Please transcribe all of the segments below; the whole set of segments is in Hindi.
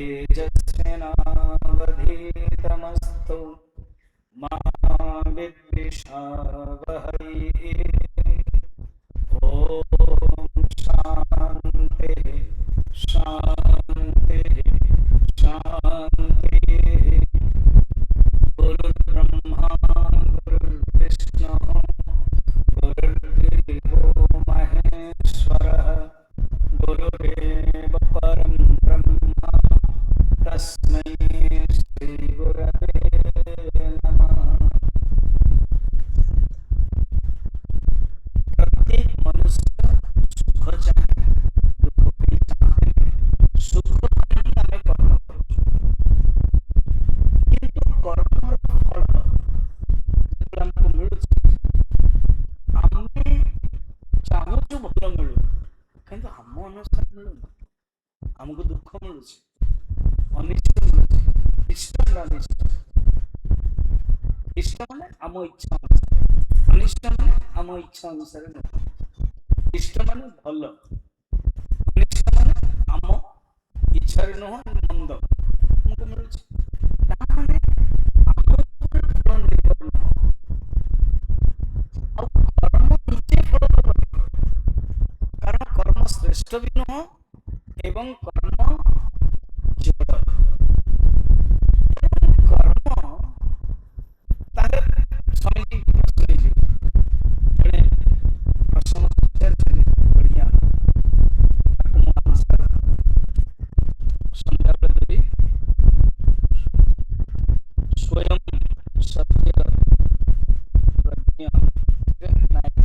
तेजस्विनावधीतमस्तु मा विद्विषावहै। ओम शांति शांति शांति। गुरुर्ब्रह्मा गुरुर्विष्णु गुरुर्देवो महेश्वरः गुरुरेव परं ब्रह्म तस्मै श्री गुरवे नमः। प्रत्येक मनुष्य सुख चाहे दुख भी चाहे, सुख ପାଇଁ ଆମେ କର୍ମ କରୁଛୁ, କିନ୍ତୁ କର୍ମର ଫଳ ଯେତେବେଳେ ଆମକୁ ମିଳୁଛି ଆମେ ଚାହୁଁଛୁ ଭଲ ମିଳୁ, କିନ୍ତୁ ଆମ ଅନୁସାରେ ମିଳୁନି, ଆମକୁ ଦୁଃଖ ମିଳୁଛି, ଅନିଷ୍ଟ ମିଳୁଛି, ଇଷ୍ଟ ନା ଅନିଷ୍ଟ। ଇଷ୍ଟ ମାନେ ଆମ ଇଚ୍ଛା ଅନୁସାରେ, ଅନିଷ୍ଟ ମାନେ ଆମ ଇଚ୍ଛା ଅନୁସାରେ ନୁହେଁ। ଇଷ୍ଟ ମାନେ ଭଲ, ଅନିଷ୍ଟ ମାନେ ଆମ ଇଚ୍ଛାରେ ନୁହଁ, ମନ୍ଦ ଆମକୁ ମିଳୁଛି। ତାମାନେ ଆମ ଉପରେ ଫଳ ନିର୍ଭର ନୁହଁ, ଆଉ କର୍ମ ନିଜେ ଫଳ ଦେବନି, କାରଣ କର୍ମ ଶ୍ରେଷ୍ଠ ବି ନୁହଁ ଏବଂ କର୍ମ ଜଡ଼। କର୍ମ ତାହେଲେ ସ୍ୱାମୀଜୀ ପ୍ରଶ୍ନ ହେଇଯିବ, ଜଣେ ପ୍ରଶ୍ନ ପଚାରିଛନ୍ତି ବଢ଼ିଆ, ତାକୁ ମୁଁ ଆନ୍ସର ସନ୍ଧ୍ୟାବେଳେ ଦେବି। ସ୍ୱୟଂ ସତ୍ୟ ପ୍ରଜ୍ଞ ନାୟକ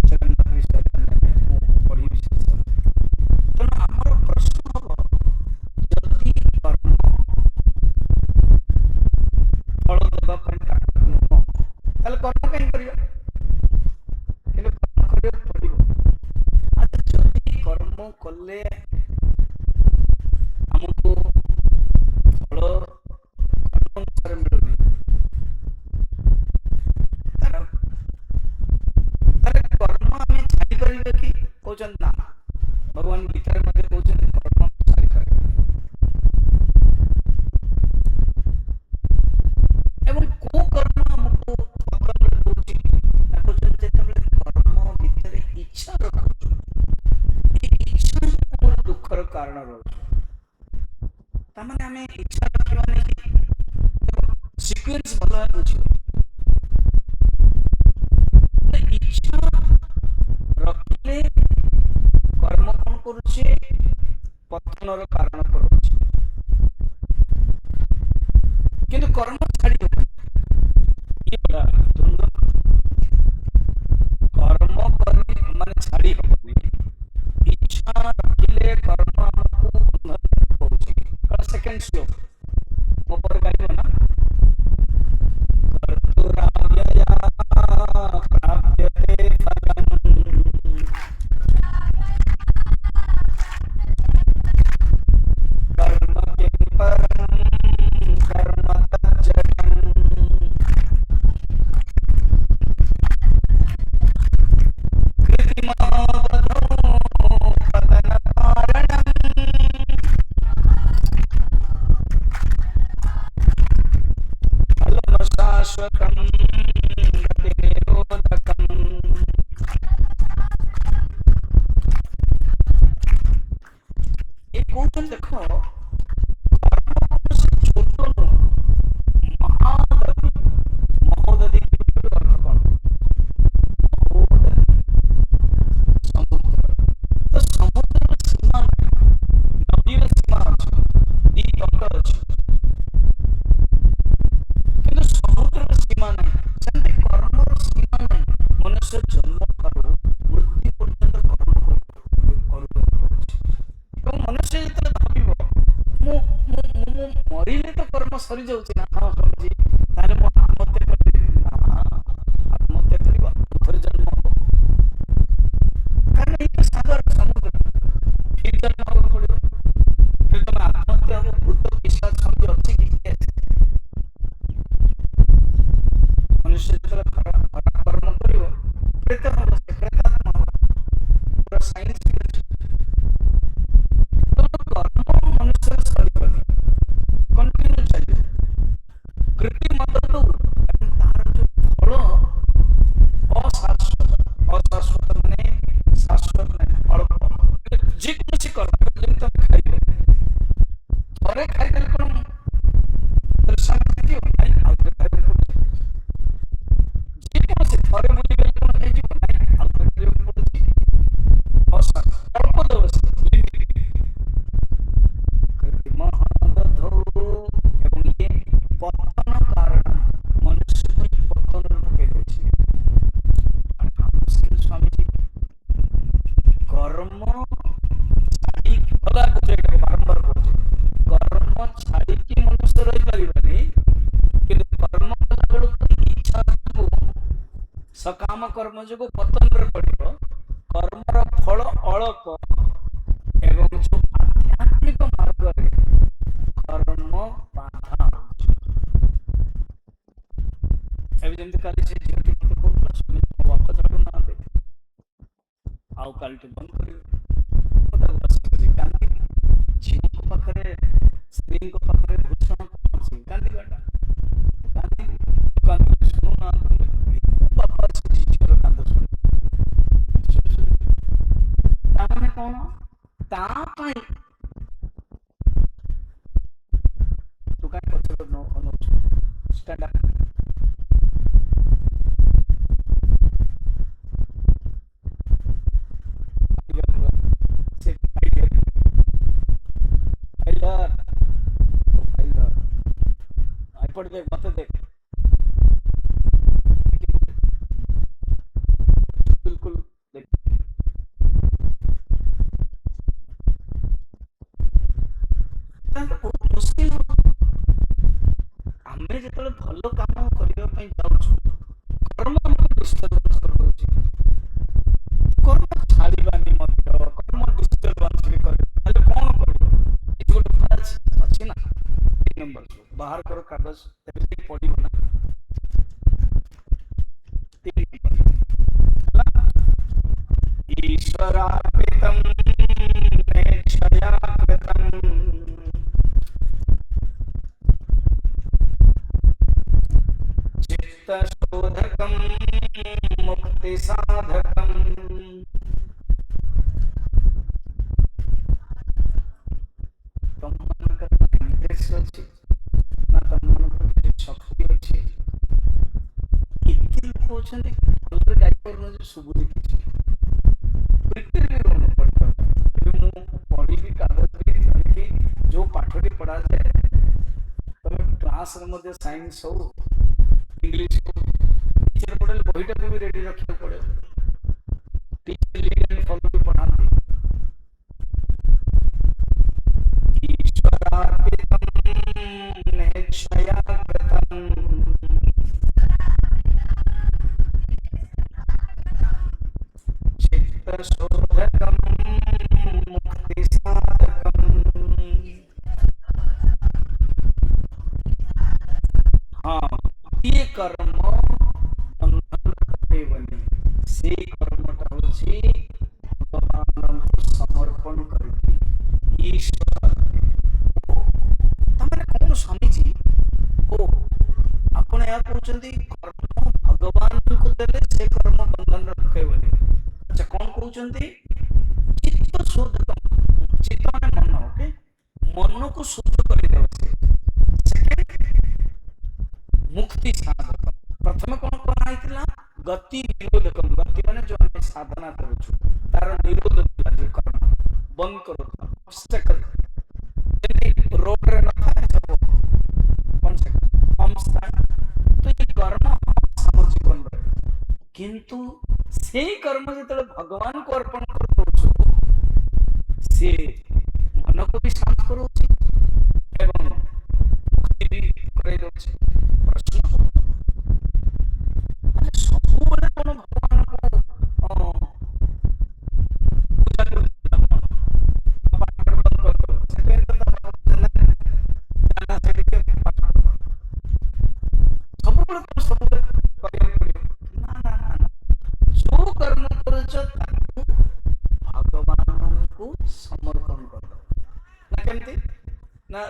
ଜଗନ୍ନାଥ ବିଷୟରେ ମୁଁ ପଢ଼ିବି ସେ ସବୁ। ତେଣୁ ଆମର ପ୍ରଶ୍ନ ହବ, ଯଦି କର୍ମ ଫଳ ଦେବା ପାଇଁ କାରଣ ନୁହଁ ତାହେଲେ କର୍ମ କାହିଁ କରିବା? କିନ୍ତୁ କର୍ମ କରିବାକୁ ପଡ଼ିବ। ଆଚ୍ଛା, ଯଦି କର୍ମ କଲେ ଆମକୁ ଫଳ କର୍ମ ଅନୁସାରେ ମିଳୁନି, ତାହେଲେ କର୍ମ ଆମେ ଛାଡ଼ିପାରିବେ କି? କହୁଛନ୍ତି ନା, ଭଗବାନ ଗୀତାରେ ମଧ୍ୟ କହୁଛନ୍ତି କର୍ମ ଛାଡ଼ିପାରିବେ। ଏବଂ କୋଉ କର୍ମ ଆମକୁ ଭଗବାନ କହୁଛି, କହୁଛନ୍ତି ଯେତେବେଳେ କର୍ମ ଭିତରେ ଇଚ୍ଛା ରଖୁଛୁ, ଏ ଇଚ୍ଛା ଆମର ଦୁଃଖର କାରଣ ରହୁଛି। ତାମାନେ ଆମେ ଇଚ୍ଛା ରଖିବା ନାହିଁ, ସିକ୍ୱେନ୍ସ ଭଲ ଭାବେ ବୁଝିବ। ଇଚ୍ଛା ରଖିଲେ କର୍ମ କ'ଣ କରୁଛି? ପତନର କାରଣ କରୁଛି। କିନ୍ତୁ କର୍ମ ଛାଡ଼ି ହବନି, କର୍ମ କରି ମାନେ ଛାଡ଼ି ହବନି। ଇଚ୍ଛା ରଖିଲେ କର୍ମ ଆମକୁ ବନ୍ଧନ କରୁଛି। କାରଣ ସେକେଣ୍ଡ ଶ୍ଲୋକ ମୋ ପରେ ଗାଇବ ନା, କର୍ତ୍ତୁରାବ୍ୟୟା ପ୍ରାପ୍ୟତେ ଫଲମ୍ कर्म किं परं कर्म तज्जडम् कृतिमावधो पतनकारणम् फलं शाश्वतं गतिनिरोधकम्। ये कौन देखो, छोट नुह, महादधि, महोदधि अर्थ कौन? महोदधि समुद्र, तो समुद्र सीमा नहीं, नदीर सीमा अच्छी, दी तट अच्छी, किंतु समुद्र सीमा नहीं, सेमती कर्मर सीमा नहीं। मनुष्य जन्म ठारू मृत्यु पर्यंत कर्म कर मनुष्य जो भाव मरिले तो कर्म सरी जाऊँ ना, हाँ समझी ताले मु आत्महत्या कर ना, आत्महत्या करवा उधर जन्म हो, कारण ये सागर समुद्र फिर जन्म हो पड़ो, फिर तुम आत्महत्या हो, भूत पिशाच समझ अच्छी कि मनुष्य जो खराब कर्म कर प्रेत हम से प्रेतात्मा हो, पूरा साइंस कर्म मनुष्य निष्काम कर्म जो पतन पड़ो कर्मर फल अल्प एवं जो आध्यात्मिक मार्ग कर्म बाधा एवं जमती काली से झील मत कहूला स्वामी बापा छाड़ू ना दे आउ काल बंद कर बस कांदी झील को पाखरे स्त्री को पाखरे भूषण कांदी गाटा कांदी कांदी सुनो ना बापा से झील कांद सुनो ताने कौन ता पाई तू काय पछर नो स्टैंड अप देख मत देख बिल्कुल देख बहुत मुश्किल आम जो भल काम करने जाऊँ कर्म डिस्टर्बांस कर कर्म छाड़ानी कर्म डिस्टर्बांस भी कर कौन कर गोटे अच्छी ना नंबर बाहर करो कागज पढ़ ना ईश्वरार्पितं नेच्छया कृतं चित्तशोधकं मुक्तिसाधकं तमनकर निर्देश अछि ना तमनकर शक्ति अछि इति लोक होछन अलग गाय करनो जो सुबुद्धि जो पाठटी पढ़ा जाए तुम क्लास साइंस हो इंग्लिश हो टीचर पढ़े बहीटा को भी रेडी रखा पड़े टीचर लीड एंड फॉलो भी पढ़ाते ईश्वरार्पितं नेच्छया कृतं चित्तशोधकं मुक्तिसाधकं हाँ ये कर्म से कर्मटा होछि भगवान को समर्पण करके ईश्वर तमरे कौन स्वामी जी ओ आपण या कहउछंती कर्म भगवान को देले से कर्म बंधन रखे बोली अच्छा कौन कहउछंती चित्त शुद्ध चित्त माने मन ओके मन को शुद्ध कर देबे सेकंड मुक्ति साधक प्रथम कौन कहला गति निरोधक गति माने जो हम साधना करू तार निरोध जे कर्म बंद करो ऑब्स्टेकल यदि रोड रे न था सब कौन से हम स्टार्ट तो ये कर्म हम जीवन रे किंतु से कर्म जतले भगवान को अर्पण कर दो से मन को भी शांत करो एवं मुक्ति भी करे दो प्रश्न सबुबले कोन भगवान को पूजा कर पाठ कर से जाना से के सबुबले कोन सबुबले करे ना ना ना जो कर्म करछ ताकू भगवान को समर्पण कर ना केमती ना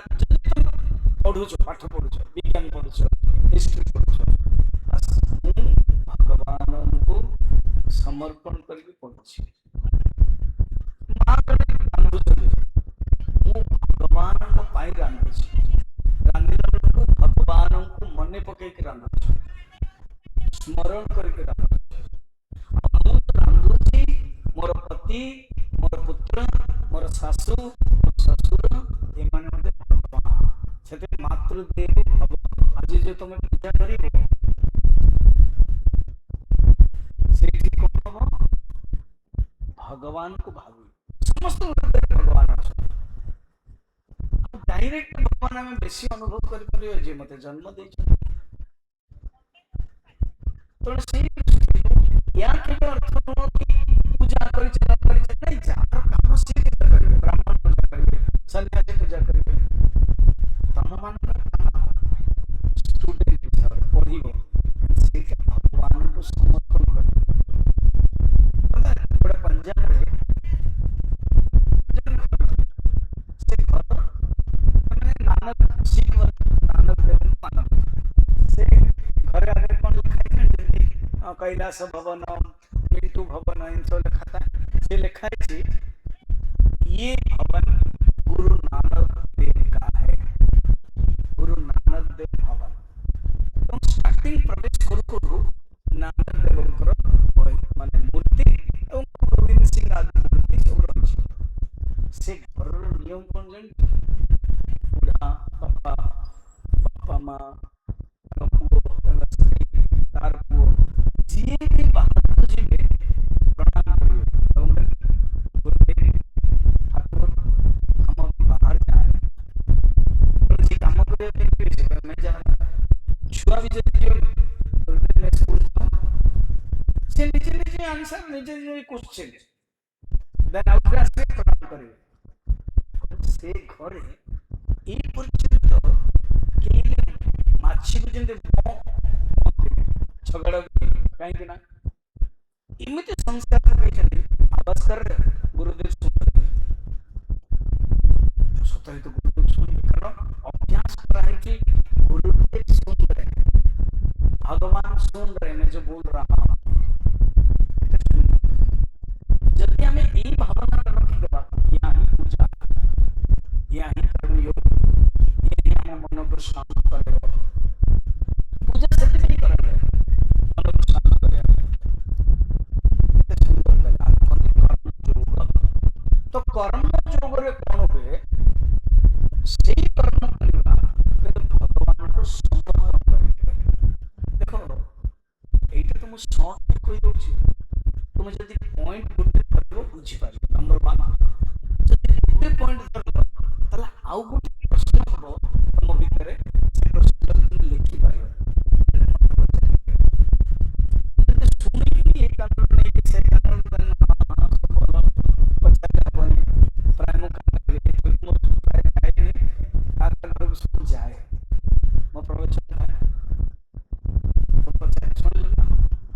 पढ़ुछ पाठ पढ़ुछ विज्ञान पढ़ुछ हिस्ट्री पढ़ुछ भगवान को समर्पण करके पहुंची भगवान को पाई रांधु भगवान को मन पकई रांधु स्मरण करके रांधुची मोर पति मोर पुत्र मोर शाशु ससुर एमाने भगवान से मातृदेव भगवान आज जो तुम पूजा कर भगवान को भावी समस्त भगवान डायरेक्ट भगवान आम बेसी अनुभव कर जे मते जन्म दे या केवल अर्थ नुह कि पूजा कर नहीं जार काम से पूजा करेंगे ब्राह्मण पूजा करेंगे सन्यासी पूजा करेंगे तम मान स्टूडेंट हिसाब पढ़िब से भगवान को समर्पण कर गोटे पंजाब से घर नानक सिख नानक देव मानव से घर आगे कौन लिखाई कैलाश भवन मिंटू भवन इन सब लिखा था से लिखाई ये भवन गुरु नानक देव का है गुरु नानक देव भवन स्टार्टिंग प्रवेश करू नानक देव माने मूर्ति और गोविंद सिंह आदि मूर्ति सब रही से घर नियम कौन जान बुढ़ा बापा बापा माँ तार पुओ जी भी बाहर को जी प्रणाम करिए ठाकुर हम बाहर जाए जी काम करिए मैं जा छुआ भी जब मैं स्कूल से नीचे आंसर नीचे क्वेश्चन देन आउट से प्रणाम करिए से घरे ए पर्यंत केले माछी को जेंते झगड़ा कहीं ना इमित संस्कार कहते आवाज कर गुरुदेव सुन सतरी तो गुरुदेव सुन कारण अभ्यास करा है कि गुरुदेव सुन रहे भगवान सुन रहे मैं जो बोल रहा हूं जब हमें यही भावना रखिएगा यहाँ ही पूजा यहाँ ही कर्मयोग यही हम मन को शांत करेगा पूजा से नहीं करेगा मन को शांत करेगा तो कर्म जोग रे कौन हुए से कर्म करना भगवान को समर्पण करेगा देखो এইটা তো ମୁଁ শর্ট কই দଉଛି তুমি যদি পয়েন্ট গুଟେ ধরিବ বুঝি পারিବ नंबर 1 যদি গুଟେ পয়েন্ট ধরিବ তাহলে ଆଉ গুଟେ ପ୍ରଶ୍ନ ହବ ତମ ଭିତରେ ସେ ପ୍ରଶ୍ନ তুমি ଲେଖି ପାରିବ ଯଦି ଶୁଣିକି ଏ କାରଣ ନେଇକି ସେ କାରଣ ଭଲ ପଚାରି ହବନି ପ୍ରାୟ ମୁଁ କାହିଁକି ମୋ ପ୍ରାୟ ଯାଇନି ଆଗ ଘରକୁ ସବୁ ଯାଏ ମୋ ପ୍ରବଚନ ପଚାରି ଶୁଣିଲ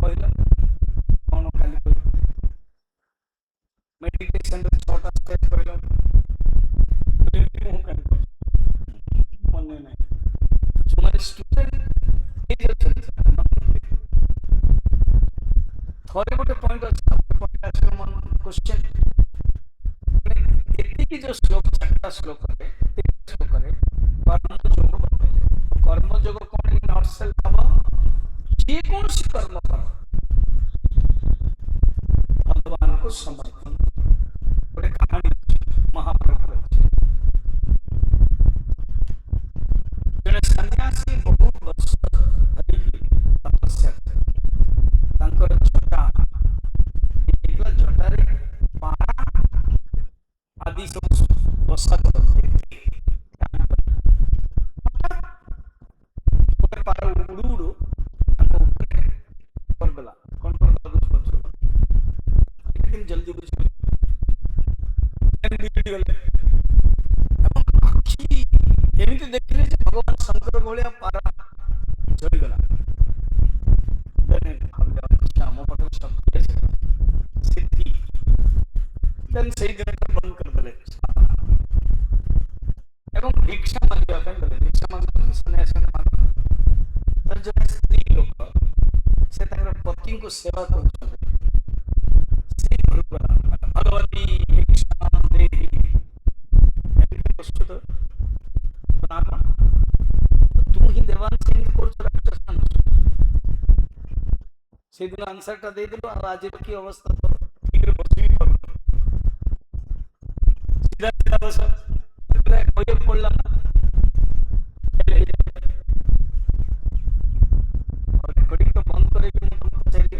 କହିଲ କଣ କାଲି କହିଲ मेडिटेशन रे छोटा स्टेप कहलो ମୁଁ କାହିଁ ମନେ ନାହିଁ ଯୋଉମାନେ ଷ୍ଟୁଡେଣ୍ଟ ହେଇଯାଉଛନ୍ତି ଥରେ ଗୋଟେ ପଏଣ୍ଟ ଅଛି ପଏଣ୍ଟ ଆସିବ ମନ କ୍ୱେଶ୍ଚନ ଏତିକି ଯୋଉ ଶ୍ଲୋକ ଚାରିଟା ଶ୍ଲୋକରେ कर्म जोग कौन यूनिवर्सल भाव जे कौन सी कर्म कर भगवान को समर्पण गोटे कहानी महाप्रभु जड़े सन्यासी बहुत वर्ष धरिकी तपस्या जटा जटारे पारा आदि सब बसा करते पारा उड़ू उड़ू करदेला कौन कर जल्दी बुझ एमती देखिले भगवान शंकर भाया पारा जलीगला आम पाखे शक्ति सिद्धि देन से दिन बंद करदे एवं भिक्षा मांगे भिक्षा मांग सन्यासी जो स्त्री लोक से पति को सेवा कर भगवती भिक्षा देवी प्रस्तुत तू ही देवान से दिन आंसर दे दिल आज की अवस्था तो ठीक बस सीधा सीधा बस पड़ला रेकर्डिंग तो बंद करेगी तुमको चाहिए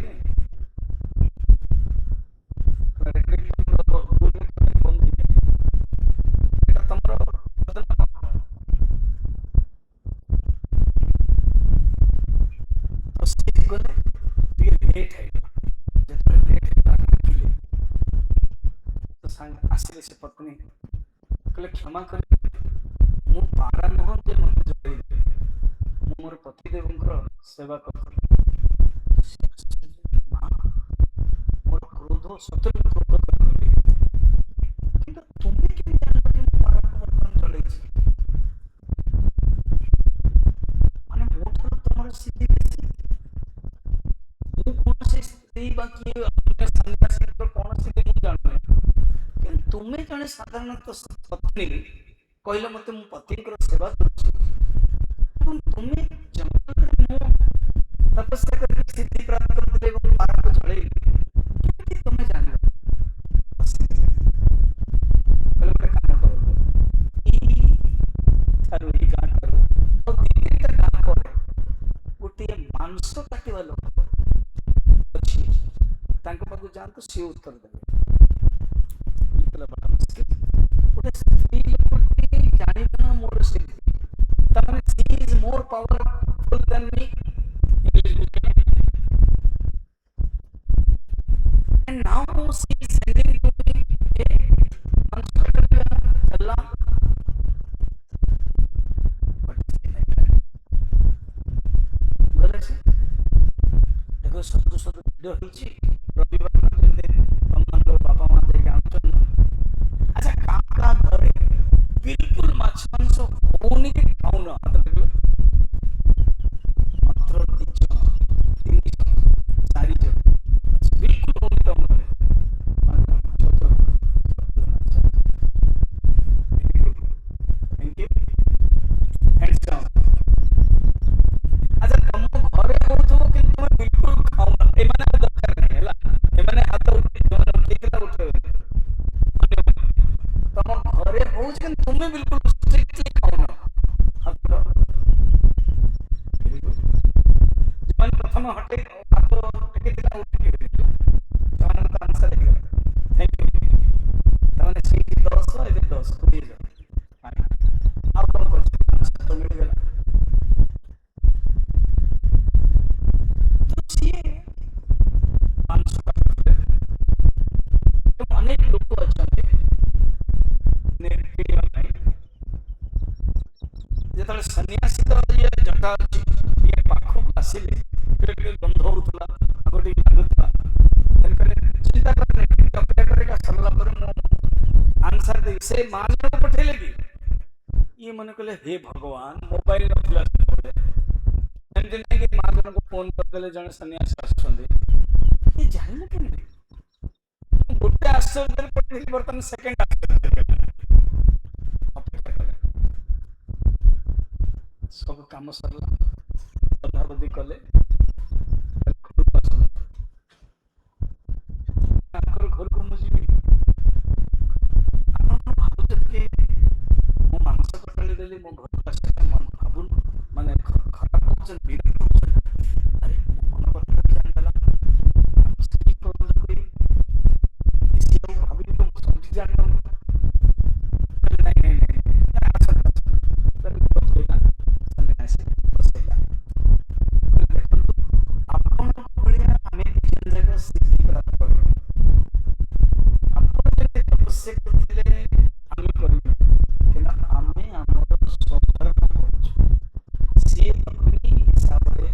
रेकर्डिंग बंद এটা তোমরা तो सीख गले ଟିକେ ଲେଟ୍ ହେଇଗଲା ଆସିଲେ ସେ ପତ୍ନୀ କହିଲେ କ୍ଷମା କରି ମୁଁ ପାରା ନୁହଁ ଯେ ମୋତେ ଜଳେଇଦେବି, ମୁଁ ମୋର ପତିଦେବଙ୍କର ସେବା କରୁଥିଲି। ମୋର କ୍ରୋଧ ସତରେ କ୍ରୋଧ କରିଥିଲି, କିନ୍ତୁ ତୁମେ କେମିତି ଜାଣିଲ ଯେ ମୁଁ ପାରାକୁ ବର୍ତ୍ତମାନ ଜଳେଇଛି? ମାନେ ମୋ ଠାରୁ ତମର ସ୍ଥିତି ବେଶୀ। ମୁଁ କୌଣସି ସ୍ତ୍ରୀ ବା କିଏ ସନ୍ନ୍ୟାସୀଙ୍କର କୌଣସି ମୁଁ ଜାଣୁନି, କିନ୍ତୁ ତୁମେ ଜଣେ ସାଧାରଣତଃ ପତ୍ନୀ କହିଲ ମତେ ମୁଁ ପତିଙ୍କର ସେବା କରୁଛି, ଏବଂ ତୁମେ ଜଙ୍ଗଲରେ ମୁଁ ତପସ୍ୟା କରିକି ସିଦ୍ଧି ପ୍ରାପ୍ତ କରିଥିଲି ଏବଂ ପାରାକୁ ଜଳେଇଲି, କେମିତି ତୁମେ ଜାଣିଲ? କହିଲେ ଗୋଟେ କାମ କରନ୍ତୁ, ଏଇ ଗାଁ ଠାରୁ ଆଉ ଦି ତିନିଟା ଗାଁ ପରେ ଗୋଟିଏ ମାଂସ କାଟିବା ଲୋକ ଅଛି, ତାଙ୍କ ପାଖକୁ ଯାଆନ୍ତୁ, ସିଏ ଉତ୍ତର ଦେବେ। ଗୋଟେ ସ୍ତ୍ରୀ ଲୋକଟି ଜାଣିବ ନା ମୋର ସ୍ଥିତି, ତାମାନେ she is more powerful than me. And now she is sending to me a Allah. देखो सब वीडियो होइछि रविवार हमर बापा मां दे जाउछन। अच्छा का घरे बिल्कुल माछ मांस होनी के खाऊ ना हाथ देखो मात्र 2 जन 3 जन 4 जन बिल्कुल होनी तो घरे थैंक यू हैंड्स डाउन। अच्छा तुम घरे होतो कि तुम बिल्कुल खाऊ ना ए माने दरकार नहीं हैला ए माने हाथ उठे जन उठेला उठे तुम घरे होछ कि तुम बिल्कुल स्ट्रिक्टली खाऊ ना हाथ जन प्रथम हटे हाथ टेकेला उठे जन का आंसर है थैंक यू तमने सी 10 ए 10 20 जन आप कौन कर तो मिल गया अनेक लोग अच्छा जो सन्यासी तो ये जटा अच्छी ये पाखक आसिले गंध होता आगे लगुला चिंता कर अपेक्षा करेगा सरला पर आंसर दे से मान पठेले भी ये मन कहले हे भगवान मोबाइल नथिला एमती नहीं कि माँ जन को फोन करदे जन सन्यासी आसुँच ये जानले कि गोटे आश्चर्य पठेली बर्तमान सेकेंड आश्चर्य अपेक्षा कले सब काम सरला अधावधि कले घर को मुझे भावुच कि मो मांस कटाली देली मो घर को मन भावुन माने खराब होचन विरक्त होचन अरे मन कथा जानला स्त्री को कोई इसी को भाभी तो सब जान लो नहीं आसन पर बहुत कोई ना सन्यासी बसेला देखो आपन बढ़िया हमें जन जगह सिद्धि प्राप्त कर आपन जे तपस्या करथिले हमें करियो केना हमें हमर स्वधर्म करू से अपनी हिसाब रे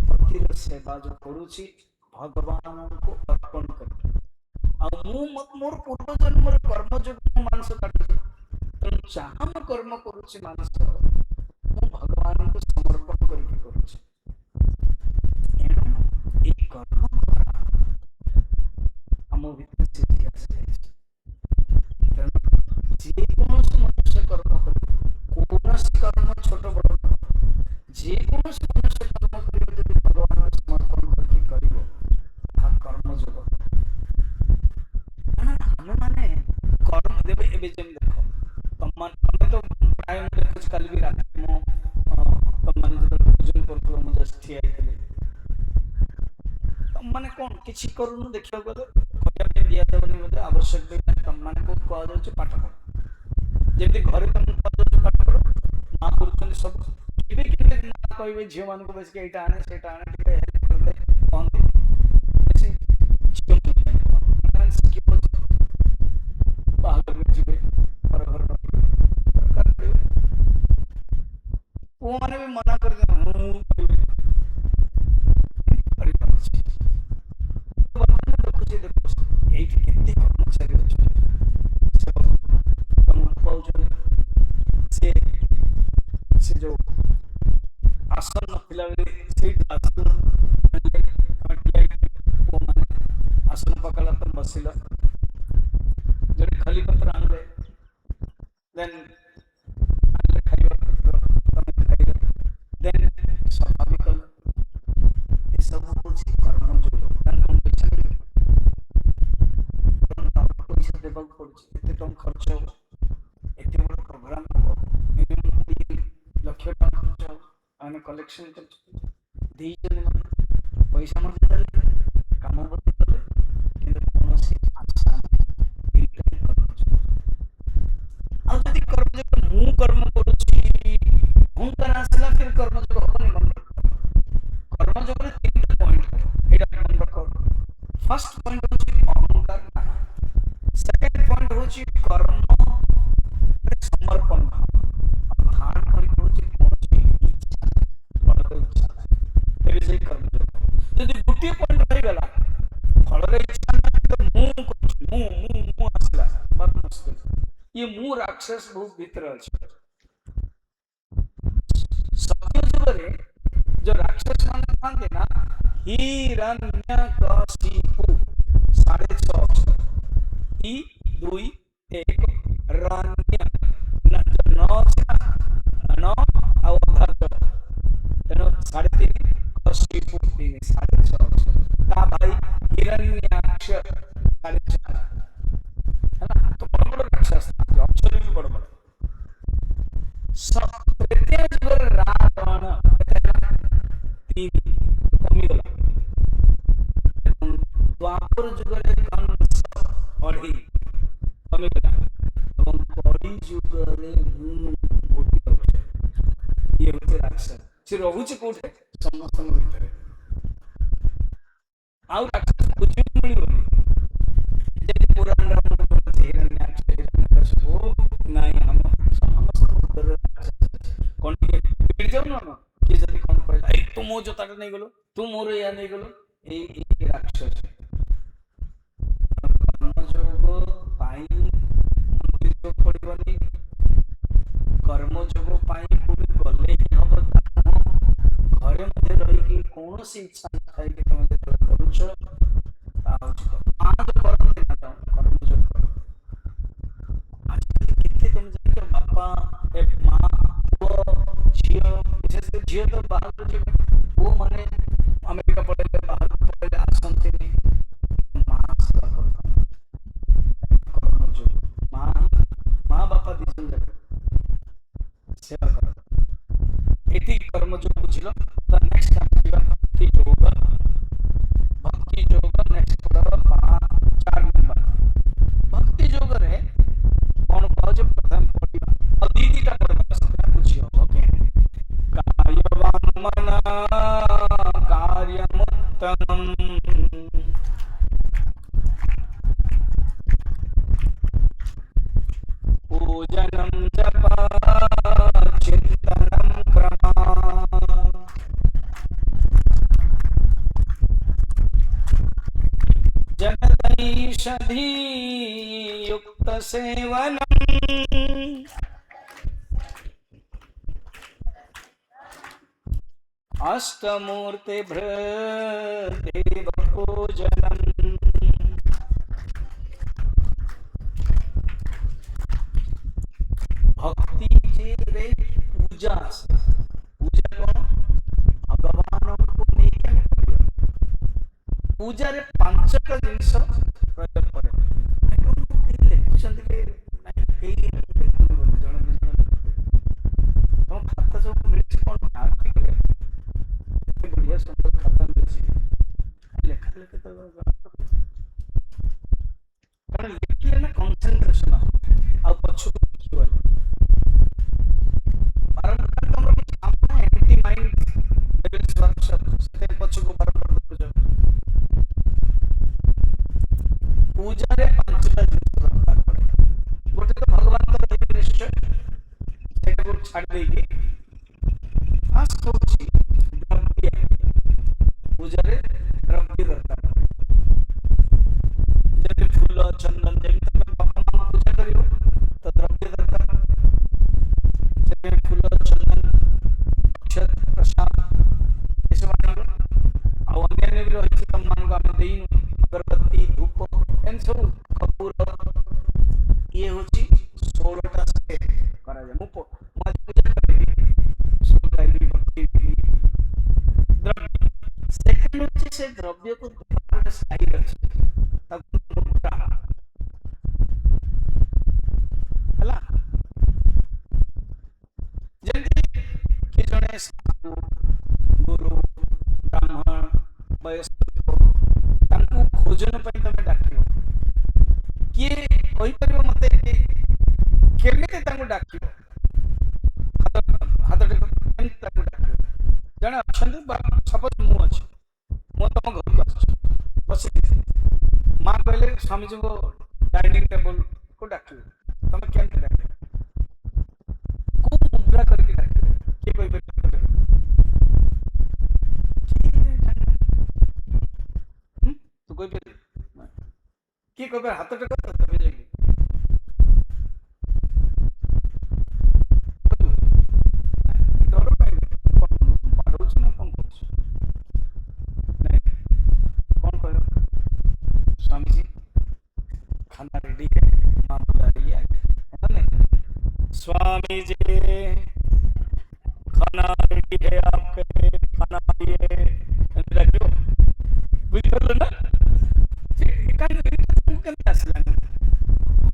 पतिर सेवा जो करूची भगवान को अर्पण कर मोर पूर्व जन्म कर्म जो मानस काटुची तेणु जहाँ मैं कर्म करुची मानस मु भगवान को समर्पण करके करुची एणु ए कर्म द्वारा आम भीतर सिद्धि आसी जाइछि तेणु जे कोनोसी मनुष्य कर्म करे कोनोसी कर्म छोट बड़ जे कोनोसी मनुष्य कर्म करे यदि भगवान को समर्पण करके करिवो ता कर्म जोग हमें माने कर्म देवे एबे जेम देखो तमन हमें तो प्राय में कुछ कल भी रात मो तमन जो भोजन करतो मो जस्ट ठिया आइतले तम माने कोन किछि करूनु देखियो गले कोया पे दिया देबनी मते आवश्यक बे तम माने को कह जाउछ पाठ पढ़ जेति घरे तम कह जाउछ पाठ पढ़ ना करूछन सब केबे केबे ना कहबे झियो मान को बस के एटा आने सेटा आने टिके हेल्प कर दे कोन दे से झियो कदली पत्र आनले देन आनले खाइबा पत्र तमे खाइलो देन स्वाभाविक ये सब होची कर्म जोग कारण हम पैसा नहीं पैसा देबाक पड़छ एते टम खर्च हो एते बड़ प्रोग्राम हो मिनिमम 20 लाख टका खर्च हो आने कलेक्शन कर दी जने पैसा मत देले काम बंद कले किंतु कोनोसी आशा नहीं आ जदि कर्म जोग मु कर्म करूची अहंकार आसला फिर कर्म जोग होबनी मन कर्म जोग रे तीन पॉइंट एटा मन रखो फर्स्ट पॉइंट होची अहंकार ना सेकंड पॉइंट होची कर्म रे समर्पण और थर्ड पॉइंट होची कोनसी इच्छा बड़ इच्छा तेरे से कर्म जोग यदि गोटे पॉइंट रह गला फल रे इच्छा ना तो मु आसला बहुत मुश्किल ये मु राक्षस बहुत भीतर अछि सत्य जुगरे जो राक्षस माने थांते ना हिरण्यकशिपु 6.5 अक्षर ई 2 1 रण्य न न अवधात तेनो 3.5 कशिपु 3 6.5 अक्षर ता भाई हिरण्याक्ष 4.5 है ना तो बड़ बड़ राक्षस अक्षर भी बड़ बड़ सब तृतीय जुगर रावण तीन कमी गला द्वापर जुगरे कंस अढ़ी कमी गला এবং কলি যুগরে গোটি অক্ষর ये होते राक्षस से रहुचे कोठे समस्त ভিতরে आउ राक्षस बुझी मिलिबनी जे पुराण राम हिरण्याक्ष हिरण्यकशिपु नाही हम समस्त ভিতরে कोन पीड़ जाऊ ना कि जदी कोन कहला ए तू मो जोताटा नहीं गलो तू मोर या नहीं गलो ए राक्षस कर्म जोग पाई मंदिर जो पड़िबनी कर्म जोग पाई कोबी गले ही हब घरे मध्ये रही कि कोनोसी इच्छा न थाई कि तुम जे करूछ आज करते ना कर्म जोग आज किथे तुम जाके बापा ए मां वो झियो विशेष झियो तो बाहर जो वो माने अमेरिका पड़े बाहर पड़े आसंती नहीं मां सेवा करता कर्म जोग मां बापा दिसन सेवा करता एटी कर्म जोग बुझिलो तो नेक्स्ट टाइम भक्ति जोग नेक्स्ट पड़वा 4 नंबर भक्ति जोग रे कौन कहो जो प्रथम पड़िबा और दीदीटा पड़वा सब बुझियो ओके कार्यवामन कार्यमुत्तमम् पूजनं जपा चिन्तनं क्रमा जनतैषधी युक्त सेवनम् अष्टमूर्ति भृदेव पूजनम् भक्ति जे रे पूजा पूजा कौन भगवान को नहीं पूजा रे पांचटा जिनिस प्रयोग करे लिखुछंती के नहीं लिखुनी जण हम खाता सब मिक्स कौन भाग करे बढ़िया सुंदर खाता मिलছি लेखा लेके तो कारण लिखले ना कंसंट्रेशन आ पछु क्यों है परंपरा कम हम एंटी माइंड डेविल्स वर्कशॉप से पछु को परंपरा पूजा पूजा रे पांचटा जिनिस दरकार पड़े गोटे तो भगवान तो देवी निश्चय सेटा को छाड़ देगी फास्ट होची द्रव्य पूजा रे द्रव्य दरकार जब फूल चंदन जब तुम बापा मां पूजा करियो तो द्रव्य दरकार जब फूल चंदन अक्षत प्रसाद ऐसे वाला और अन्य भी रही थी मान को हम देइन अगरबत्ती धूप एन सब कपूर ये होची 16टा स्टेप करा जाए मु आज पूजा करी सुगाई भक्ति द्रव्य सेकंड होची से द्रव्य को व्यवहार स्टाइल अछि तब मुद्रा हला जल्दी कि जने साधु गुरु ब्राह्मण वयस्क तांको भोजन पई तमे डाकियो किए कहि परियो मते कि केमिते तांको डाकियो हाथ टेको केमिते तांको डाकियो जने अछंती सपोज मु अछि मु तम घर को आछि बसी मां कहले स्वामी जी को डाइनिंग टेबल को डाकियो तमे केमिते डाकियो को मुद्रा करके डाकियो कि कोई परियो तू कोई पे कि कोई हाथ टेको तबे जाके डर पाई बाडो छ ना कौन कुछ नहीं कौन कहो स्वामी जी खाना रेडी है मां बुला रही है है ना स्वामी जी खाना रेडी है आपके खाना आइए रखियो बुझलो ना केमती आसला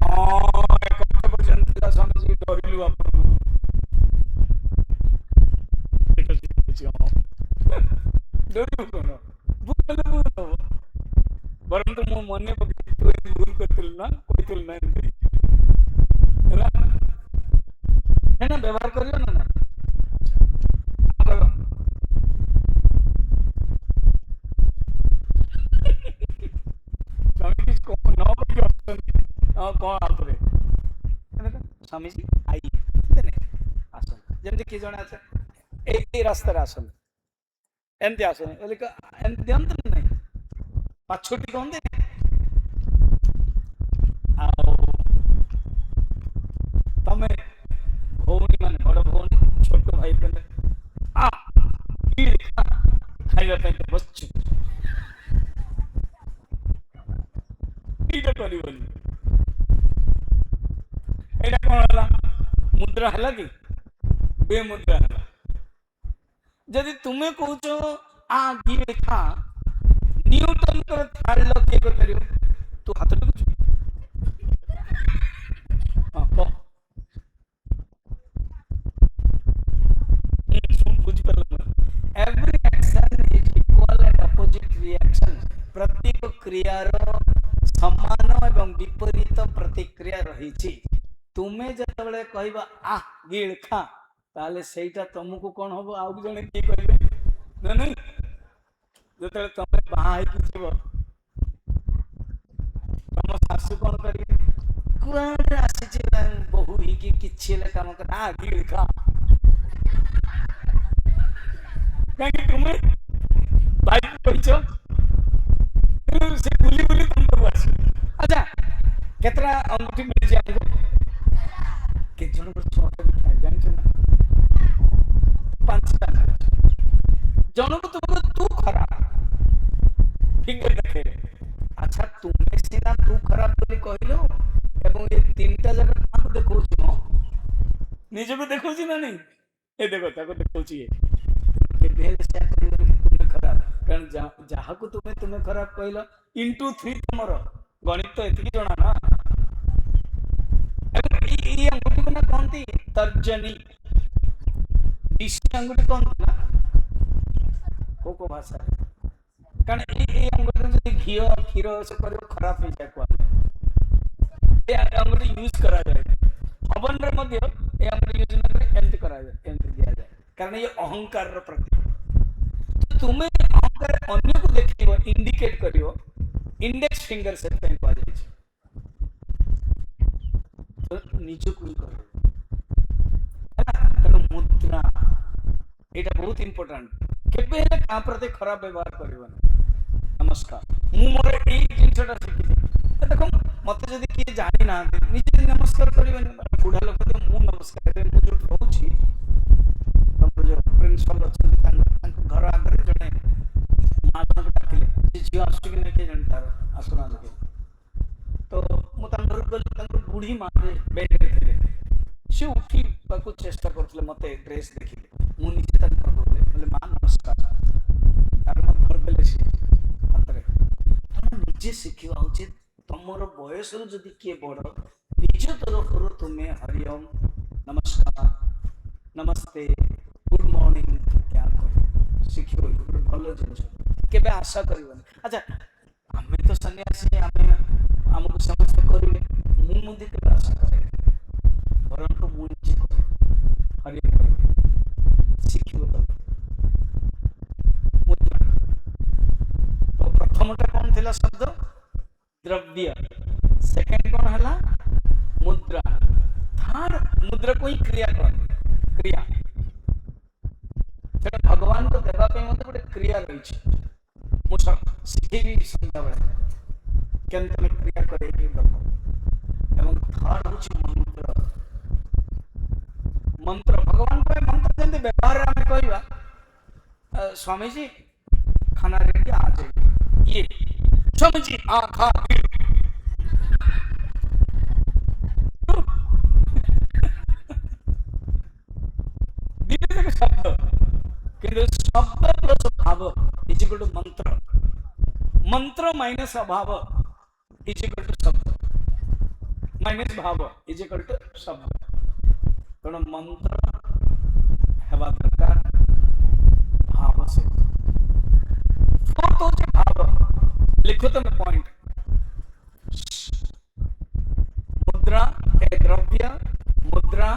हाँ एक पर्यंत स्वामी जी डरिलु आप डरिलु कौन बुझल बरम तो मो मने भूल करथिल ना कोइथिल ना है ना व्यवहार करियो ना ना स्वामी जी को न करियो कौन आतरे स्वामी जी आई देने आसन जेमती कि जण আছে এই রাস্তার আসন এমতি আসন বলে এমতি দেন তো নাই পাঁচটি কোন দে आओ तमे भौणी माने बड़ भौणी छोट भाई कहले आ की खाइबा पे बच्चू इटा करिवनी एटा कोन हला मुद्रा हला कि बे मुद्रा हला जदि तुमे कहूचो आ गी खा न्यूटन कर थाल के करियो तू हाथ टेकुछु हां को बुझ परलो every action is equal and opposite reaction प्रत्येक क्रियार समान एवं विपरीत प्रतिक्रिया रही तुमे जतबले कहबा आ गिळ खा ताले सेटा तुमको कोन होबो आउ जने की कहबे न नहीं जतबले तमे बाहाई कि जेबो तम सासु कोन करी कुआड आसी जे बहु ही कि किछि ले काम कर आ गिळ खा काहे तुमे भाई कहछो से बुली बुली तुम तो बस अच्छा केतरा अंगूठी मिल जाए के जन को छोटे बिठाई जान छ ना 5टा जन को तुमको तू खराब फिंगर देखे अच्छा तुमने सीना तू खराब बोली कहलो एवं ये 3टा जगह काम देखौ छी न निजे को देखौ छी ना नहीं ए देखो ताको देखौ छी ये बेल से तुम खराब कारण जहा को तुम्हें खराब कहलो इंटू 3 तुमरो गणित तो एति जणा ना ये अंगूठी को ना कोनती तर्जनी अंगूठी कौन ना को भाषा कारण ये अंगूठी जो घी क्षीर से पर खराब हो जाए को ये अंगूठी यूज करा जाए हवन रे मध्य ये अंगूठी यूज न करे एंत करा जाए एंत दिया जाए कारण ये अहंकार रो प्रतीक तुम्हें अहंकार अन्य को देखिबो इंडिकेट करियो इंडेक्स फिंगर से पे पा जाय छै तो नीचे को करो है ना मुद्रा एटा बहुत इंपोर्टेंट केबे हे का प्रति खराब व्यवहार करियो नमस्कार मु मोर ए जिनसटा सिखि देखो मते जदी के जानि ना नीचे नमस्कार करियो बुढ़ा लोक तो मु नमस्कार मु जो रहू छी हम जो प्रिंसिपल अछि घर आगे जने मां को डाकिले झियो आसु कि नै के जनता आसुना तो मु तांगर बुढ़ी मां ବେଡ୍ରେ ଥିଲେ, ସେ ଉଠିବାକୁ ଚେଷ୍ଟା କରୁଥିଲେ, ମତେ ଡ୍ରେସ୍ ଦେଖିଲେ, ମୁଁ ନିଜେ ତାଙ୍କ ପାଖକୁ ଗଲି, କହିଲେ ମା ନମସ୍କାର, ତାର ମତ କରିଦେଲେ ସେ ହାତରେ। ତମେ ନିଜେ ଶିଖିବା ଉଚିତ, ତମର ବୟସରୁ ଯଦି କିଏ ବଡ଼, ନିଜ ତରଫରୁ ତୁମେ ହରି ଓମ୍, ନମସ୍କାର, ନମସ୍ତେ, ଗୁଡ୍ ମର୍ଣ୍ଣିଂ क्या ଶିଖିବ, ଗୋଟେ ଭଲ ଜିନିଷ, କେବେ ଆଶା କରିବନି। ଆଚ୍ଛା, ଆମେ ତ ସନ୍ନ୍ୟାସୀ, ଆମେ ଆମକୁ ସମସ୍ତେ କରିବେ, ମୁଁ ମଧ୍ୟ କେବେ ଆଶା କରେ, ବରଂ ମୁଁ ନିଜେ କରେ, ହରି ଶିଖିବ। ତ ପ୍ରଥମଟା କଣ ଥିଲା ଶବ୍ଦ? ଦ୍ରବ୍ୟ। ସେକେଣ୍ଡ କଣ ହେଲା? ମୁଦ୍ରା। ଥାର୍ଡ ମୁଦ୍ରା को ही क्रिया कहନ୍ତି, क्रिया। ସେଟା ଭଗବାନଙ୍କୁ ଦେବା ପାଇଁ ମଧ୍ୟ ଗୋଟେ କ୍ରିୟା ରହିଛି, ମୁଁ ଶିଖେଇବି ସନ୍ଧ୍ୟାବେଳେ କେମିତି ଆମେ କ୍ରିୟା କରେଇକି ଦେବ। ଏବଂ ଥାର୍ଡ ହଉଛି ମନ୍ତ୍ର। ମନ୍ତ୍ର ଭଗବାନଙ୍କ ପାଇଁ ମନ୍ତ୍ର ଯେମିତି ବ୍ୟବହାରରେ ଆମେ କହିବା, स्वामी जी खाना रेडी आ जाएगा, ये स्वामी जी आ खा शब्द, किंतु शब्द प्लस भाव इज इक्वल टू मंत्र, मंत्र माइनस अभाव इज इक्वल टू शब्द, माइनस भाव इज इक्वल टू शब्द। तेणु मंत्र हेबा दरकार भाव से। फोर्थ होचे भाव, लिखो तुम पॉइंट, मुद्रा ए द्रव्य, मुद्रा,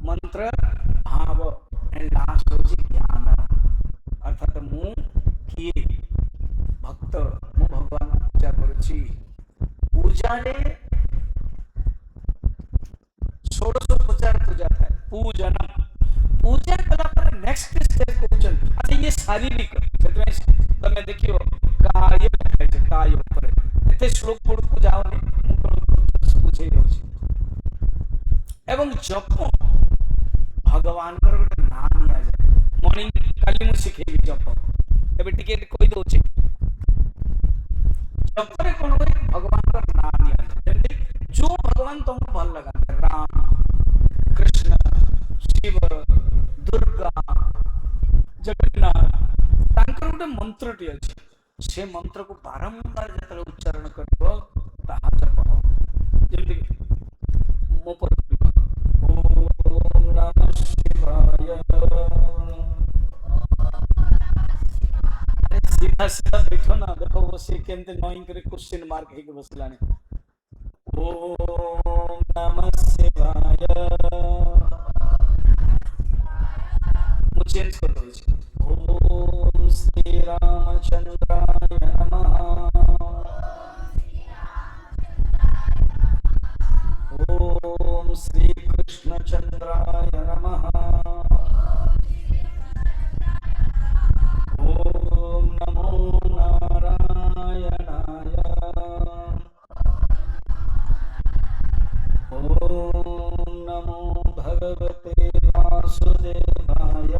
मंत्र, भाव एंड लास्ट होची ज्ञान। अर्थात मु किए भक्त, मु भगवान पूजा करुची, पूजा रे षोडशोपचार पूजा था, पूजन, पूजा कला पर नेक्स्ट स्टेप पूजन। अच्छा ये शारीरिक, तमे देखियो काय लिखाय छै, काय ऊपर एते श्लोक पढू जाओनी, मु बुझे रहछि। एवं जप भगवान पर गोटे नाम निया जाय, मॉर्निंग काली मु सिखेबी जप, एबे टिके कहि दोछि जप रे कोन होय, भगवान पर नाम निया जाय, जो भगवान तुमको भल लगा, राम, कृष्ण, शिव, दुर्गा, जगन्नाथ, तांकर गोटे मंत्रटी अछि, से मंत्र को बारंबार जतले उच्चारण करबो ताहा जप हो। जेमति मो पर ओम नमः शिवाय, सीधा सीधा बैठो ना, देखो वो से केंते नोइंग करे क्वेश्चन मार्क हे के बसलाने। ओम नमः शिवाय, चेंज कर दीजिए, ओम श्री रामचंद्राय नमः, ओम श्री कृष्णचंद्राय नमः, ओम नमो नारायणाय, ओम नमो भगवते वासुदेवाय,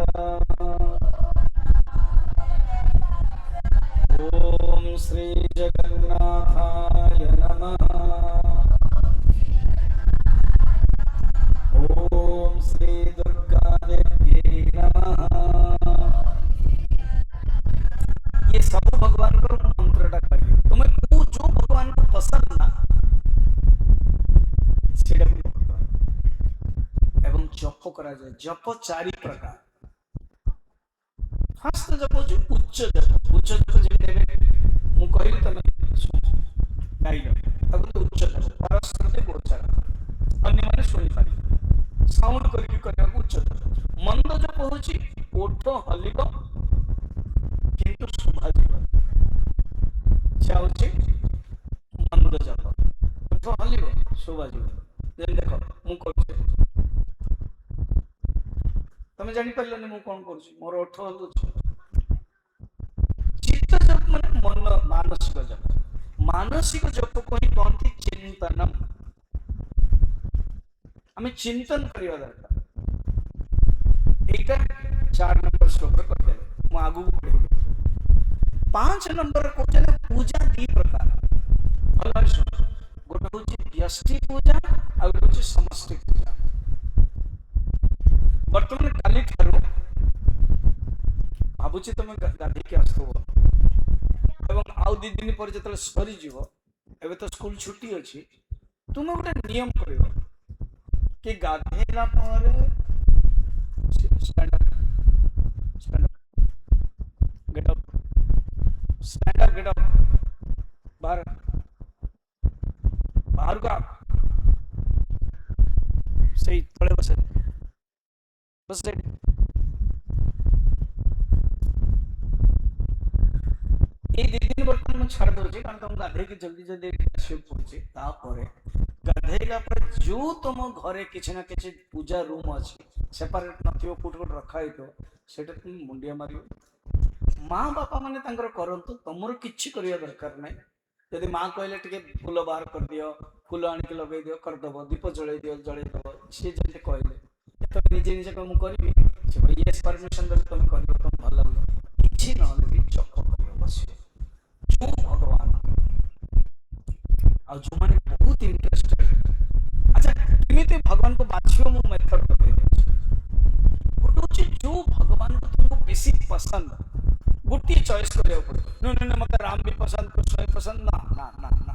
ओम श्री जगन्नाथाय नमः, ओम श्री दुर्गा देवी नमः। ये सब भगवान को मंत्रटा करिए, तुम्हें जो भगवान को पसंद ना सेटा एवं जप करा जाए। जप चारि प्रकार, फास्ट जप होची उच्च जप, उच्च जप जे देबे मु कहिली तमे गाइलो ताको तो उच्च जप, परस्पर गोचर, अन्य माने सुनि पारि, साउंड करके करबा उच्च जप। मंद जप होची ओठ हलिबो किंतु शुभा जीव, छा होची मंद जप, ओठ हलिबो शुभा जीव। जे देखो मु करछे, तमे जानि परलनि मु कोन करछि, मोर ओठ हलुछि। चित्त जप माने मन, मानसिक जप, मानसिक जप को ही कहती चिंतनम। हमें चिंतन करिया दरकार। एटा 4 नंबर श्लोक कर देले, मु आगु पढिबे। 5 नंबर को पूजा 2 प्रकार, भलो सुन, गोटे होची व्यष्टि पूजा आ गोटे समष्टि पूजा। बर्तमान काली ठारू भावुची तुम गाधे आसो एवं आउ 2 दिन पर जो सरी जीव एबे तो स्कूल छुट्टी अच्छी तुम गोटे नियम कर कि गाधेला पर स्टैंड अप गेट अप बाहर बाहर का सही तले बस बस ये 2 दिन बर्तमान मैं छाड़ दूसरी कारण तुम गाधे की जल्दी जल्दी पड़े गाधेला पर जो तुम घरे किसी ना किसी पूजा रूम अच्छी सेपरेट नथिबो कोट कोट रखा तो सेटा तुम मुंडिया मारियो माँ बापा माने तांकर करंतु तमरो किछि करिया दरकार नै यदि माँ कहले टिके फूल बाहर कर दियो फूल आनिक लगे दियो कर दबो दीप जळे दबो से जते कहले तो निजे निजे को मु करबी से भाई यस परमिशन दे तुम करबो तुम भलो किछि न होले भी जप करियो बस जो भगवान आ जो माने बहुत इंटरेस्टेड अच्छा केमिति भगवान को बाछियो मु मेथड बतै गोटे जो भगवान को तुमको बेसी पसंद गोटे चॉइस करिया पड़े न मत राम भी पसंद कृष्ण भी पसंद ना ना ना ना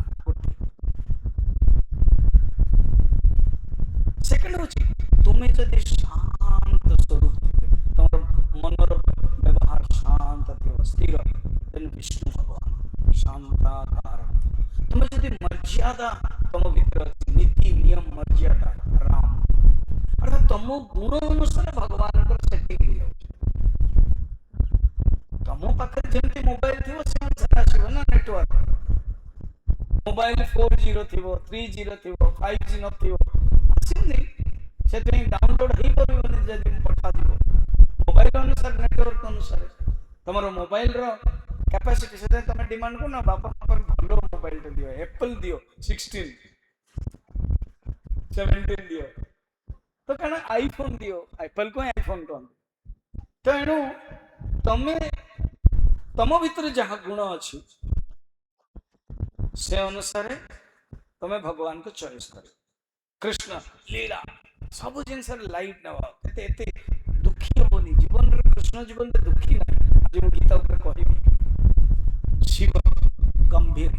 सेकंड होची तुम्हें जदि शांत स्वरूप तुम मनर व्यवहार शांत थियो स्थिर तेन विष्णु भगवान शांताकार तुम्हें जदि मर्यादा तुम भीतर नीति नियम मर्यादा राम अर्थात तुम गुण अनुसार भगवान को सेटिंग दियो तुम पाखे जमती मोबाइल थी से अनुसार आसीबो ना नेटवर्क मोबाइल 4G थिबो 3G थिबो 5G नथिबो आसीबो से डाउनलोड ही परिबो जदि पठा दिबो मोबाइल अनुसार नेटवर्क अनुसार तमरो मोबाइल रो कैपेसिटी से तुम डिमांड को ना बापा पर भलो मोबाइल दियो एप्पल दियो 16 17 दियो तो कहना आईफोन दियो एप्पल को आईफोन कौन तो एनु तमे तम भीतर जहाँ गुण अच्छी से अनुसार तमे भगवान को चॉइस कर कृष्ण लीला सब जिनस लाइट नवा एते दुखी होनी जीवन कृष्ण जीवन दुखी ना आज मु गीता ऊपर कहबी शिव गंभीर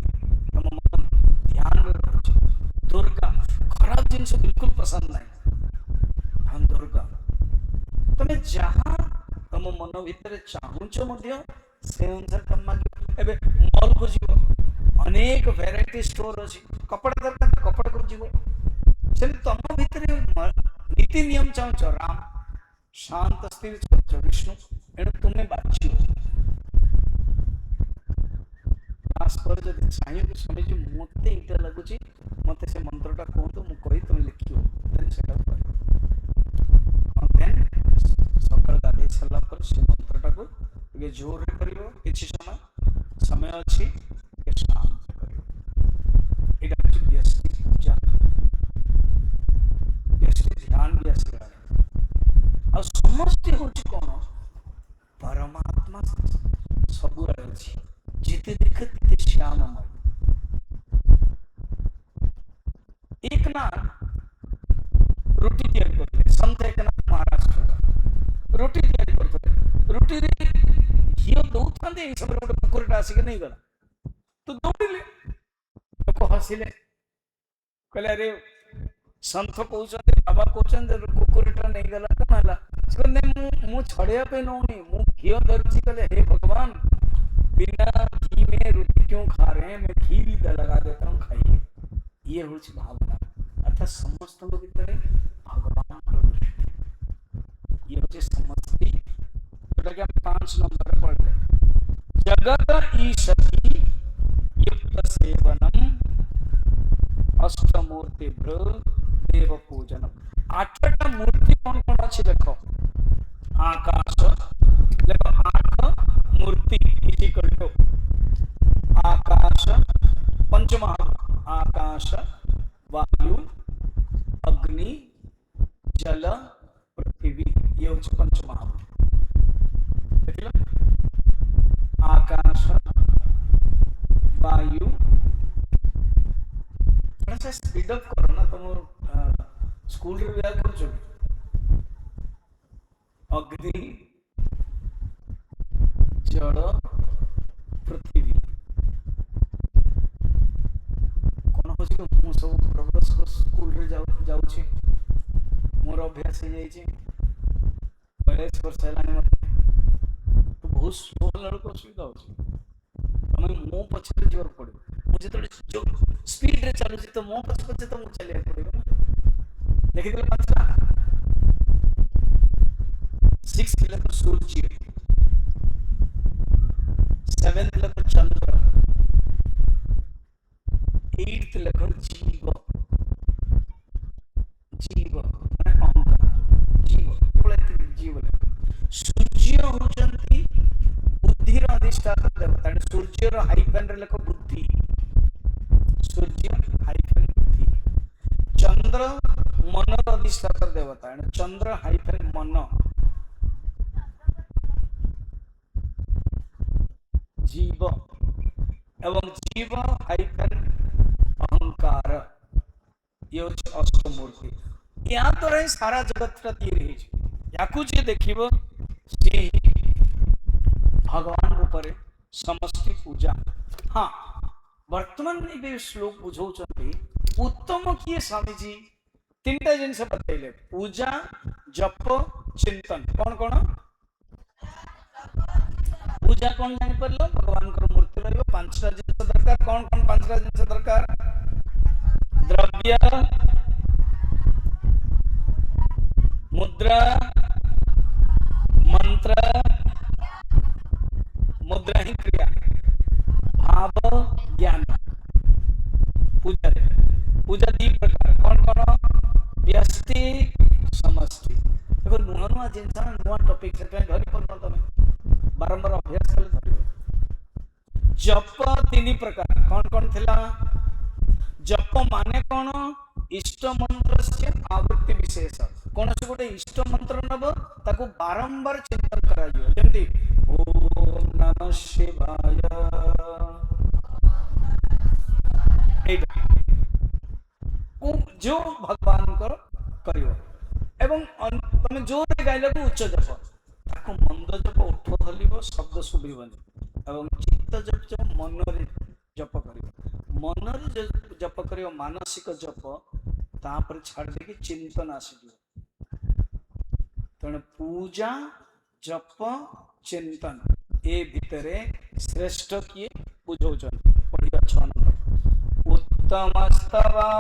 तम मन ध्यान रखो दुर्गा खराब जिनस बिल्कुल पसंद नहीं हम दुर्गा तमे जहाँ तम मन भीतर चाहूच से अनुसार तुम मांग एबे मॉल को जीव अनेक वेराइटी स्टोर अच्छी कपड़ा दरकार कपड़ा को जीव से तुम भीतर नीति नियम चाहूच राम शांत स्थिर चाहूच विष्णु एणु तुम्हें बाछी पर जब चाहिए तो समय जो मत यहाँ लगुच मत से मंत्रटा कहतु मुझे तुम लिख सकाल गाधे सारा पर से मंत्रटा को जोर कर किसी समय समय अच्छी शांत कर पूजा ध्यान भी आसगला आ समस्ते हूँ कौन परमात्मा सब जिते देखे ते श्याममय एक ना रोटी तैयारी करते संत एक ना महाराष्ट्र रोटी तैयारी करते रोटी घी दौता सब गोटे कुकुरटा आसिक नहीं गला तो दौड़े लोक हसिले कहले अरे संत कहते बाबा कहते कुकुरटा नहीं गला कौन है मु छड़ाई नौनी मु घी धरची कहले हे भगवान बिना घी में रोटी क्यों खा रहे हैं मैं घी भी लगा देता हूँ खाइए ये हूँ भावना अर्थात समस्त भीतर भगवान ये हूँ समस्ती जोटा कि 5 नंबर पढ़ते जगत ईशति युक्त सेवनम अष्टमूर्ति देव पूजनम 8टा मूर्ति कौन कौन अच्छी देखो आकाश देखो 8 मूर्ति आकाश पंचमहा आकाश वायु अग्नि जल पृथ्वी ये हूँ पंचमहा आकाश वायु अच्छा स्पीड अप करो ना तुम स्कूल रे बिया कर अग्नि जड़ पृथ्वी कौन हो मु सब प्रबल स्कूल रे जाऊँ मोर अभ्यास हो जाए 42 वर्ष है तो बहुत स्लो लड़को असुविधा हो मो पछे जीवन पड़ो मुझे जो स्पीड रे चलुची तो मो पछे पछे तो मुझे चलिया पड़ो देखि 6 किलोमीटर सूर्य 7 किलोमीटर चंद्र 8 किलोमीटर जीव जीव माने अहंकार जीव केवल जीव सूर्य होचंती बुद्धिर अधिष्ठाता देवता सूर्यर हाइफेन रे लेख बुद्धि सूर्य हाइफेन बुद्धि चंद्र मनर अधिष्ठाता देवता चंद्र हाइफेन मन जीव एवं जीव हाइफेन अहंकार ये अष्टमूर्ति यहाँ तो रही सारा जगत रही या देखिब से भगवान ऊपर समष्टि पूजा हाँ वर्तमान ये श्लोक बुझाऊँ उत्तम किए स्वामी जी 3टा जिनस बतैले पूजा जप चिंतन कौन कौन पूजा कौन जानी पारलो भगवान को मूर्ति रहिबो 5टा जिनस दरकार कौन कौन 5टा जिनस दरकार द्रव्य मुद्रा मंत्र मुद्रा ही क्रिया भाव ज्ञान पूजा पूजा 2 प्रकार कौन कौन व्यष्टि समष्टि देखो नुआ नुआ जिनस नुआ टॉपिक से धरी पड़ो तुम बारंबार अभ्यास कले धरिबो जप 3 प्रकार कौन कौन थिला जप माने कौन इष्ट मंत्र से आवृत्ति विशेष कौन से गोटे इष्ट मंत्र नब ताको बारंबार चिंतन कराइयो जेमती ओम नमः शिवाय जो भगवान को करियो एवं तुम जो गाइल को उच्च जप ताको मंद जप उठ हलिबो शब्द सुबिबनी एवं चित्त जप जो मन रे जप करियो मन रे जप करियो मानसिक जप तापर छाड़ देकी चिंतन आसीबो तेणु पूजा जप चिंतन ए भितरे श्रेष्ठ किए बुझौछन पढ़िया 6 नंबर उत्तमस्तवात्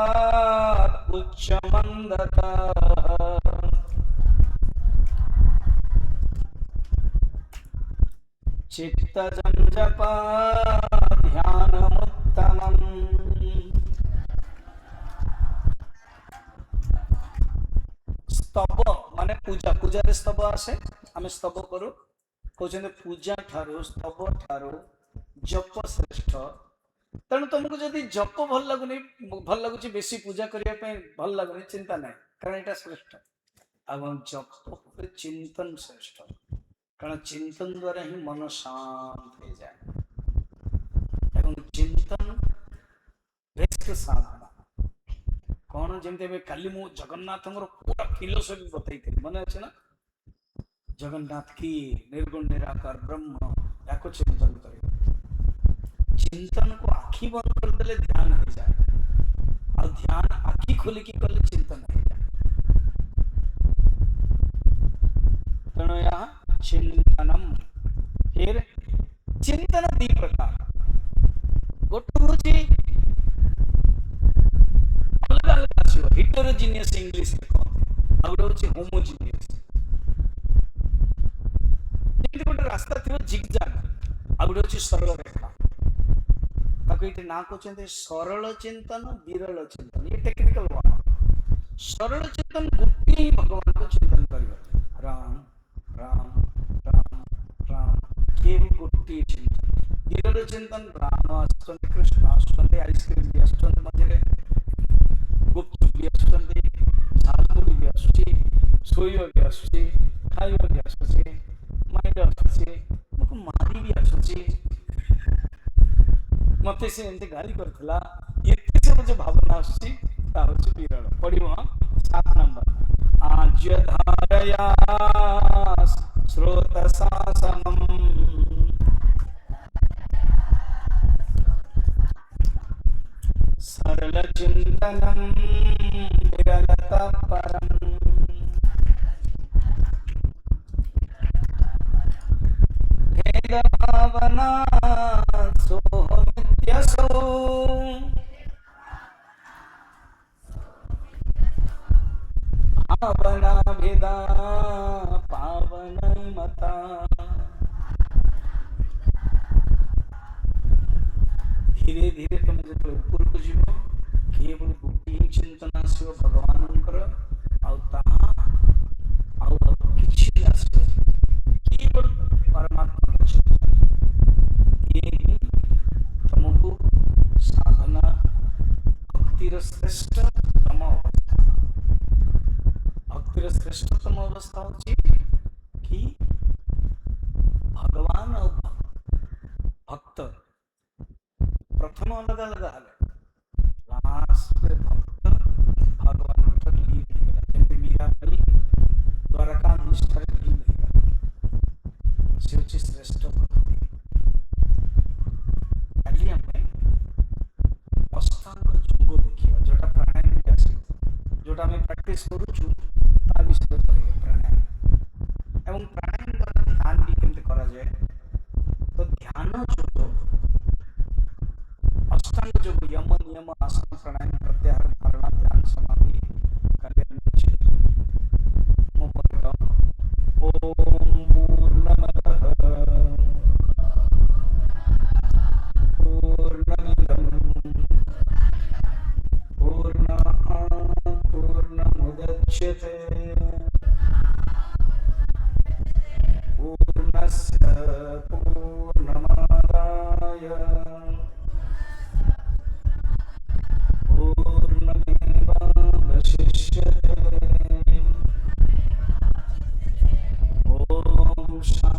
उच्चमन्दता चित्तजं जपा ध्यानमुत्तमम् स्तव माने पूजा पूजा रे स्तव आसे आमे स्तव करू कहते पूजा ठारो स्तव ठारो जप श्रेष्ठ तेणु तुमको जदि जप भल लगुच बेसी पूजा करने भल लगुनि चिंता ना कारण यहाँ श्रेष्ठ एवं जप चिंतन श्रेष्ठ कारण चिंतन द्वारा ही मन शांत हो जाए एवं चिंतन बेस्ट साधना कौन जमी काली मु जगन्नाथ पूरा फिलोसफी बताई मन अच्छे ना जगन्नाथ की निर्गुण निराकार ब्रह्म या चिंतन कर चिंतन को आखि बंद करदे ध्यान हो जाए और ध्यान आखि खोलिकी कले चिंतन हो जाए तेणु यहाँ चिंतनम फिर चिंतन 2 प्रकार गोटे हूँ अलग अलग आसो हिटरोजिनियस इंग्लिश कहते आ गोटे हूँ होमोजिनियस गोटे रास्ता थी जिगजाग आ गोटे सरल रेखा ये ना कहते सरल चिंतन विरल चिंतन ये टेक्निकल वर्ड सरल चिंतन गोटे ही भगवान को चिंतन कर राम राम राम राम केवल गोटे चिंतन विरल चिंतन राम आसुँच कृष्ण आसुँच आइसक्रीम भी आसुँच मझे गुपचुप भी आसुँच झालमुड़ी भी आसुँच शोइबा भी आसुँच खाइबा भी आसुँच माइंड आसुँच मारी भी आसुँच मत से एमती गाली करथिला एते ସବୁ ଯୋଉ ଭାବନା ଆସୁଛି ତା ହଉଛି ବିରଳ। ପଢିବ 7 ନମ୍ବର। ଆଜ୍ୟ ଧାରୟା ସ୍ରୋତ ଶାସନମ୍ ସରଳ ଚିନ୍ତନମ୍ ବିରଲତା ପରମ୍ भेद भावना सोहमित्यसौ भावना भेदा पावन मता। धीरे धीरे तुम जो ऊपर को जीव केवल गोटे चिंतन आसो भगवानंकर आउ ताहा आउ किछि आसो केवल परमात्मा तुमको साधना भक्तिर श्रेष्ठतम अवस्था। भक्तिर श्रेष्ठतम अवस्था होची कि भगवान और भक्त प्रथम अलग अलग हाले लास्ट में भक्त भगवान को लीन होगा। जैसे मीरा भाई द्वारका निष्ठा लीन होगा से होची श्रेष्ठ भक्ति। आगे हमें अष्टांग योग देखिए जोटा प्राणायाम के आसे जोटा हमें प्रैक्टिस करूछु ता विषय कहिए प्राणायाम एवं प्राणायाम द्वारा ध्यान भी केमते करा जाए। तो ध्यान योग अष्टांग योग यम नियम आसन प्राणायाम प्रत्याहार धारणा ध्यान समाधि कल्याण ओम पूर्णमदः पूर्णमिदं पूर्णात् पूर्णमुदच्यते पूर्णस्य पूर्णमादाय पूर्णमेवावशिष्यते। ओम शांति।